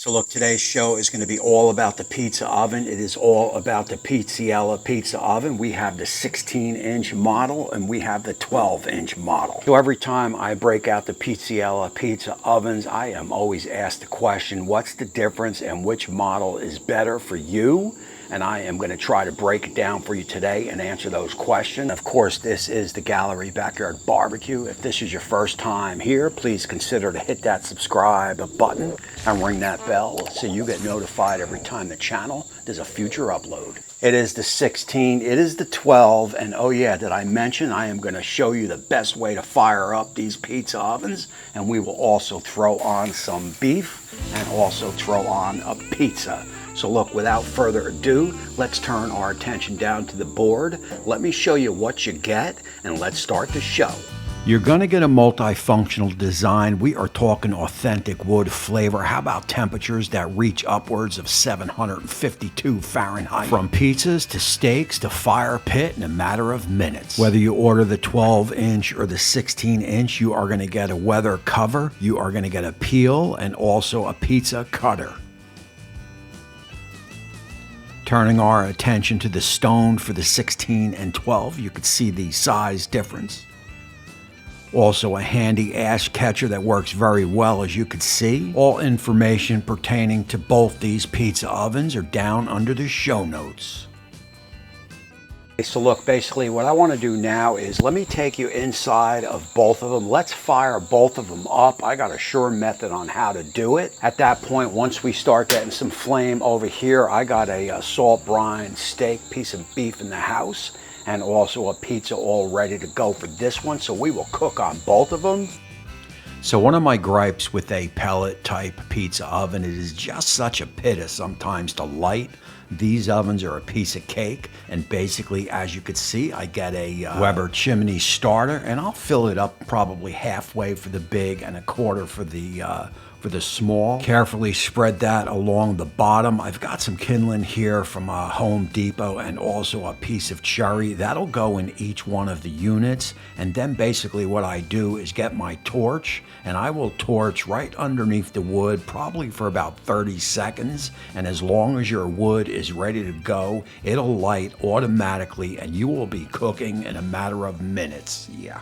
So look, today's show is going to be all about the pizza oven. It is all about the Pizzello pizza oven. We have the 16-inch model and we have the 12-inch model. So every time I break out the Pizzello pizza ovens, I am always asked the question, what's the difference and which model is better for you? And I am going to try to break it down for you today and answer those questions. Of course, this is the Gallery Backyard Barbecue. If this is your first time here, please consider to hit that subscribe button and ring that bell so you get notified every time the channel does a future upload. It is the 16, it is the 12, and oh yeah, did I mention I am going to show you the best way to fire up these pizza ovens, and we will also throw on some beef and also throw on a pizza. So look, without further ado, let's turn our attention down to the board. Let me show you what you get, and let's start the show. You're gonna get a multifunctional design. We are talking authentic wood flavor. How about temperatures that reach upwards of 752 Fahrenheit? From pizzas to steaks to fire pit in a matter of minutes. Whether you order the 12-inch or the 16-inch, you are gonna get a weather cover, you are gonna get a peel, and also a pizza cutter. Turning our attention to the stone for the 16 and 12, you could see the size difference. Also a handy ash catcher that works very well, as you can see. All information pertaining to both these pizza ovens are down under the show notes. So look, basically what I want to do now is let me take you inside of both of them. Let's fire both of them up. I got a sure method on how to do it. At that point, once we start getting some flame over here, I got a salt brine steak piece of beef in the house and also a pizza all ready to go for this one. So we will cook on both of them. So one of my gripes with a pellet type pizza oven, it is just such a pit sometimes to light. These ovens are a piece of cake, and basically, as you could see, I get a Weber chimney starter, and I'll fill it up probably halfway for the big and a quarter for the small. Carefully spread that along the bottom. I've got some kindling here from Home Depot and also a piece of cherry. That'll go in each one of the units, and then basically what I do is get my torch, and I will torch right underneath the wood probably for about 30 seconds, and as long as your wood is ready to go, it'll light automatically and you will be cooking in a matter of minutes. Yeah.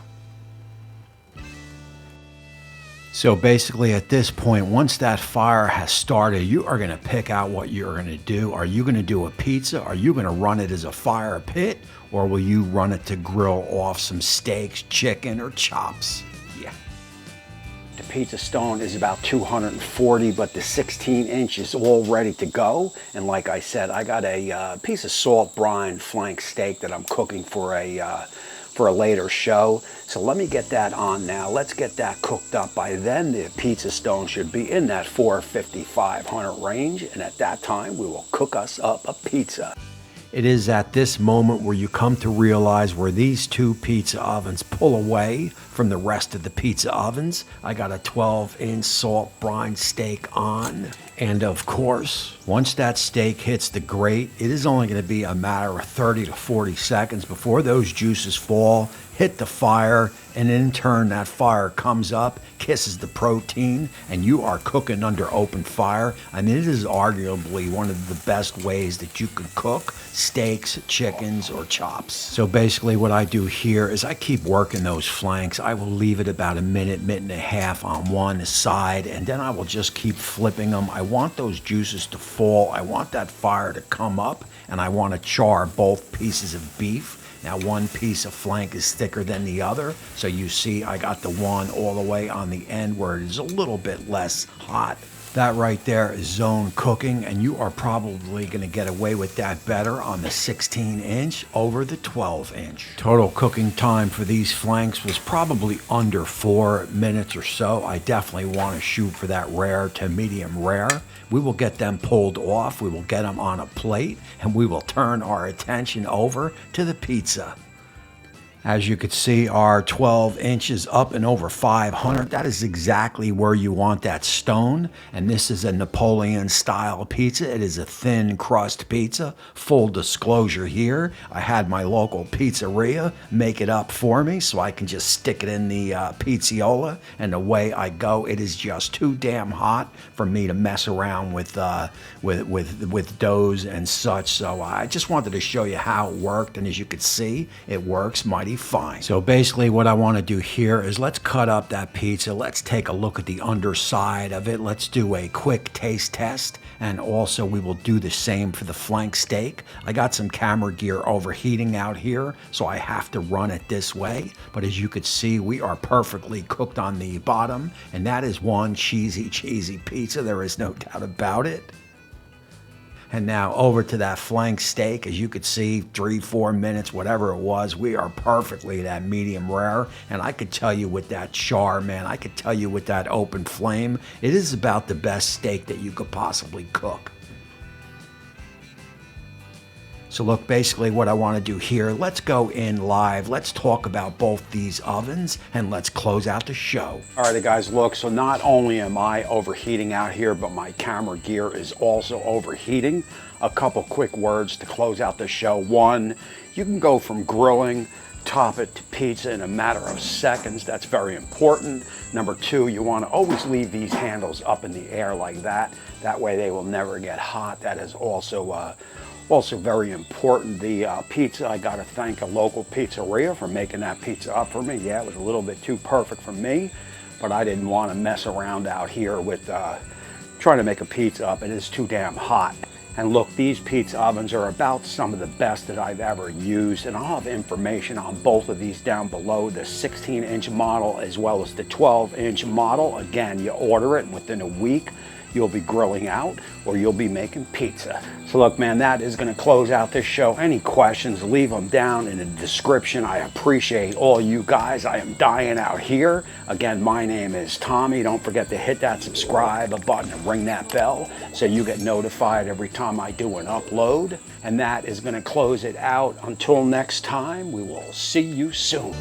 So basically at this point, once that fire has started, you are going to pick out what you're going to do. Are you going to do a pizza? Are you going to run it as a fire pit? Or will you run it to grill off some steaks, chicken, or chops? Yeah. The pizza stone is about 240, but the 16-inch is all ready to go. And like I said, I got a piece of salt brine flank steak that I'm cooking for a later show. So let me get that on now. Let's get that cooked up. By then the pizza stone should be in that 450-500 range, and at that time we will cook us up a pizza. It is at this moment where you come to realize where these two pizza ovens pull away from the rest of the pizza ovens. I got a 12-inch salt brine steak on. And of course, once that steak hits the grate, it is only going to be a matter of 30 to 40 seconds before those juices fall, hit the fire, and in turn that fire comes up, kisses the protein, and you are cooking under open fire. I mean, it is arguably one of the best ways that you can cook steaks, chickens, or chops. So basically what I do here is I keep working those flanks. I will leave it about a minute, minute and a half on one side, and then I will just keep flipping them. I want those juices to fall. I want that fire to come up, and I want to char both pieces of beef. Now one piece of flank is thicker than the other, so you see I got the one all the way on the end where it is a little bit less hot. That right there is zone cooking, and you are probably going to get away with that better on the 16-inch over the 12-inch. Total cooking time for these flanks was probably under 4 minutes or so. I definitely want to shoot for that rare to medium rare. We will get them pulled off, we will get them on a plate, and we will turn our attention over to the pizza. As you could see, our 12 inches up and over 500. That is exactly where you want that stone. And this is a Napoleon style pizza. It is a thin crust pizza. Full disclosure here, I had my local pizzeria make it up for me so I can just stick it in the Pizzello, and away I go. It is just too damn hot for me to mess around with doughs and such. So I just wanted to show you how it worked, and as you could see, it works mighty fine. So basically what I want to do here is let's cut up that pizza. Let's take a look at the underside of it. Let's do a quick taste test, and also we will do the same for the flank steak. I got some camera gear overheating out here, so I have to run it this way. But as you could see, we are perfectly cooked on the bottom, and that is one cheesy pizza. There is no doubt about it. And now over to that flank steak. As you could see, 3-4 minutes, whatever it was, we are perfectly that medium rare. And I could tell you with that char, man, I could tell you with that open flame, it is about the best steak that you could possibly cook. So look, basically what I want to do here, let's go in live. Let's talk about both these ovens and let's close out the show. All right, guys, look, so not only am I overheating out here, but my camera gear is also overheating. A couple quick words to close out the show. One, you can go from grilling, top it to pizza in a matter of seconds. That's very important. Number two, you want to always leave these handles up in the air like that. That way they will never get hot. That is also very important. The pizza, I gotta thank a local pizzeria for making that pizza up for me. Yeah, it was a little bit too perfect for me, but I didn't want to mess around out here with trying to make a pizza up. It is too damn hot. And look, these pizza ovens are about some of the best that I've ever used, and I'll have information on both of these down below, the 16-inch model as well as the 12-inch model. Again, you order it, and within a week, you'll be grilling out or you'll be making pizza. So look, man, that is going to close out this show. Any questions, leave them down in the description. I appreciate all you guys. I am dying out here. Again, my name is Tommy. Don't forget to hit that subscribe button and ring that bell so you get notified every time I do an upload. And that is going to close it out. Until next time, we will see you soon.